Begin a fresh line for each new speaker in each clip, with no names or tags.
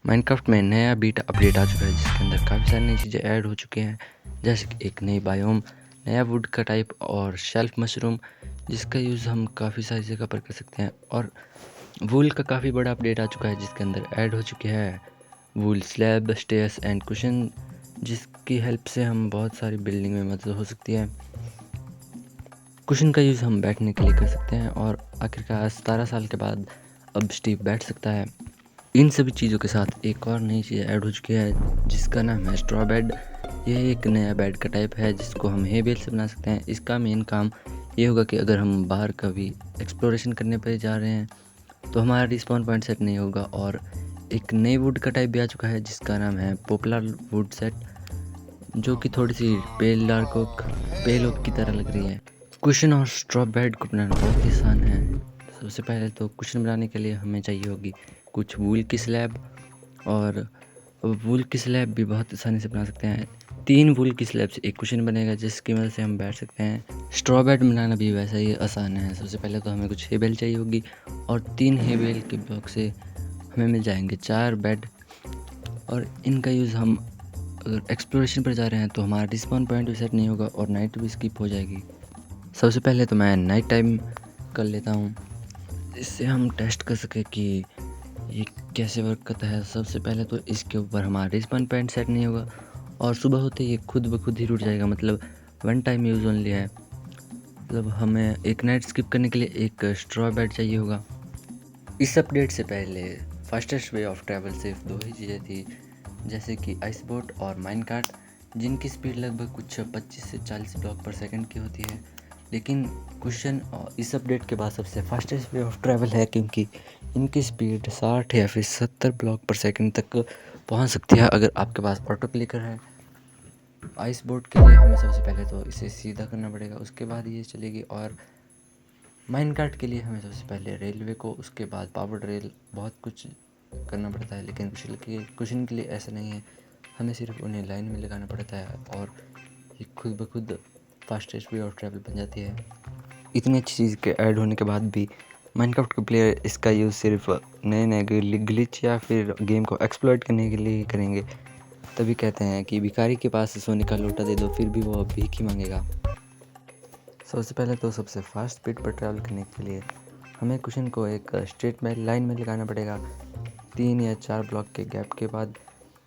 Minecraft में नया beta update आ चुका है जिसके अंदर काफ़ी सारी नई चीज़ें ऐड हो चुकी हैं, जैसे कि एक नई बायोम, नया वुड का टाइप और शेल्फ मशरूम, जिसका यूज़ हम काफ़ी सारी जगह पर कर सकते हैं। और वूल का काफ़ी बड़ा अपडेट आ चुका है जिसके अंदर ऐड हो चुके हैं वूल स्लैब, स्टेयर्स एंड कुशन, जिसकी हेल्प से हम बहुत सारी बिल्डिंग में मदद हो सकती है। कुशन का यूज़ हम बैठने के लिए कर सकते हैं और आखिरकार 17 साल के बाद अब स्टीव बैठ सकता है। इन सभी चीज़ों के साथ एक और नई चीज़ ऐड हो चुकी है जिसका नाम है स्ट्रॉ बेड। यह एक नया बेड का टाइप है जिसको हम हे बेल से बना सकते हैं। इसका मेन काम ये होगा कि अगर हम बाहर कभी एक्सप्लोरेशन करने पर जा रहे हैं तो हमारा रिस्पॉन पॉइंट सेट नहीं होगा। और एक नई वुड का टाइप भी आ चुका है जिसका नाम है पॉपुलर वुड सेट, जो कि थोड़ी सी पेल ओक की तरह लग रही है। कुशन और स्ट्रॉ बेड को बनाना बहुत ही आसान है। सबसे पहले तो कुशन बनाने के लिए हमें चाहिए होगी कुछ वूल की स्लैब, और वूल की स्लैब भी बहुत आसानी से बना सकते हैं। 3 वूल की स्लैब से एक कुशन बनेगा जिसकी मदद से हम बैठ सकते हैं। स्ट्रॉ बेड बनाना भी वैसा ही आसान है। सबसे पहले तो हमें कुछ हेबेल चाहिए होगी और 3 हेबेल के ब्लॉक से हमें मिल जाएंगे 4 बेड। और इनका यूज़ हम अगर एक्सप्लोरेशन पर जा रहे हैं तो हमारा रिस्पॉन पॉइंट भी सेट नहीं होगा और नाइट भी स्किप हो जाएगी। सबसे पहले तो मैं नाइट टाइम कर लेता हूँ, इससे हम टेस्ट कर सकें कि ये कैसे वर्क करता है। सबसे पहले तो इसके ऊपर हमारा रिस्पॉन पॉइंट सेट नहीं होगा और सुबह होते ये खुद ब खुद ही रुट जाएगा। मतलब वन टाइम यूज़ ओनली है। मतलब हमें एक नाइट स्किप करने के लिए एक स्ट्रॉ बेड चाहिए होगा। इस अपडेट से पहले फास्टेस्ट वे ऑफ ट्रैवल सिर्फ 2 ही चीज़ें थी, जैसे कि आइस बोट और माइनकार्ट, जिनकी स्पीड लगभग कुछ 25 से 40 ब्लॉक पर सेकंड की होती है। लेकिन कुशन और इस अपडेट के बाद सबसे फास्टेस्ट वे ऑफ ट्रैवल है, क्योंकि इनकी स्पीड 60 या फिर 70 ब्लॉक पर सेकंड तक पहुंच सकती है अगर आपके पास ऑटो क्लिकर है। आइस बोट के लिए हमें सबसे पहले तो इसे सीधा करना पड़ेगा, उसके बाद ये चलेगी। और माइनकार्ट के लिए हमें सबसे पहले रेलवे को, उसके बाद पावर रेल, बहुत कुछ करना पड़ता है। लेकिन कुशन के लिए ऐसा नहीं है, हमें सिर्फ उन्हें लाइन में लगाना पड़ता है और ये खुद ब खुद फास्टेस्ट वे ऑफ ट्रैवल बन जाती है। इतनी अच्छी चीज़ के ऐड होने के बाद भी माइनक्राफ्ट के प्लेयर इसका यूज़ सिर्फ नए नए ग्लिच या फिर गेम को एक्सप्लॉइट करने के लिए ही करेंगे। तभी कहते हैं कि भिखारी के पास सोने का लोटा दे दो फिर भी वो भीख ही मांगेगा। सबसे पहले तो सबसे फास्ट स्पीड पर ट्रैवल करने के लिए हमें कुशन को एक स्ट्रेट में लाइन में लगाना पड़ेगा 3 या 4 ब्लॉक के गैप के बाद,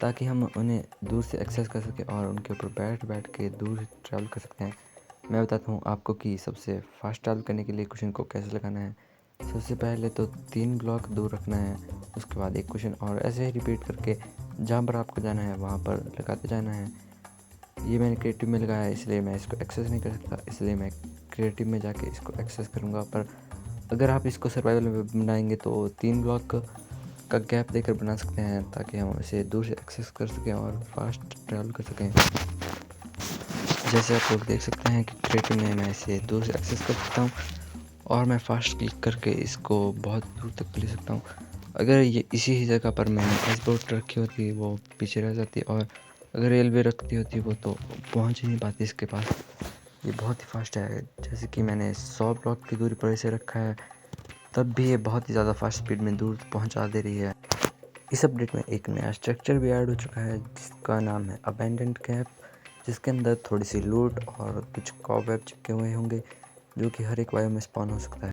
ताकि हम उन्हें दूर से एक्सेस कर सकें और उनके ऊपर बैठ बैठ के दूर ट्रैवल कर सकते हैं। मैं बताता हूँ आपको कि सबसे फास्ट ट्रैवल करने के लिए कुशन को कैसे लगाना है। सबसे पहले तो 3 ब्लॉक दूर रखना है, उसके बाद एक कुशन, और ऐसे ही रिपीट करके जहाँ पर आपको जाना है वहाँ पर लगाते जाना है। ये मैंने क्रिएटिव में लगाया है इसलिए मैं इसको एक्सेस नहीं कर सकता, इसलिए मैं क्रिएटिव में जाके इसको एक्सेस करूँगा। पर अगर आप इसको सर्वाइवल में बनाएंगे तो 3 ब्लॉक का गैप देकर बना सकते हैं, ताकि हम इसे दूर से एक्सेस कर सकें और फास्ट ट्रैवल कर सकें। जैसे आप लोग देख सकते हैं कि क्रिएटिव में मैं इसे दूर से एक्सेस कर सकता हूँ और मैं फास्ट क्लिक करके इसको बहुत दूर तक ले सकता हूँ। अगर ये इसी ही जगह पर मैंने आइस बोट रखी होती वो पीछे रह जाती, और अगर रेलवे रखती होती वो तो पहुँच ही नहीं पाती इसके पास। ये बहुत ही फास्ट है। जैसे कि मैंने 100 ब्लॉक की दूरी पर इसे रखा है, तब भी ये बहुत ही ज़्यादा फास्ट स्पीड में दूर पहुंचा दे रही है। इस अपडेट में एक नया स्ट्रक्चर भी ऐड हो चुका है जिसका नाम है अबैंडन्ड कैंप, जिसके अंदर थोड़ी सी लूट और कुछ कॉबवेब चिपके हुए होंगे जो कि हर एक वायु में स्पॉन हो सकता है।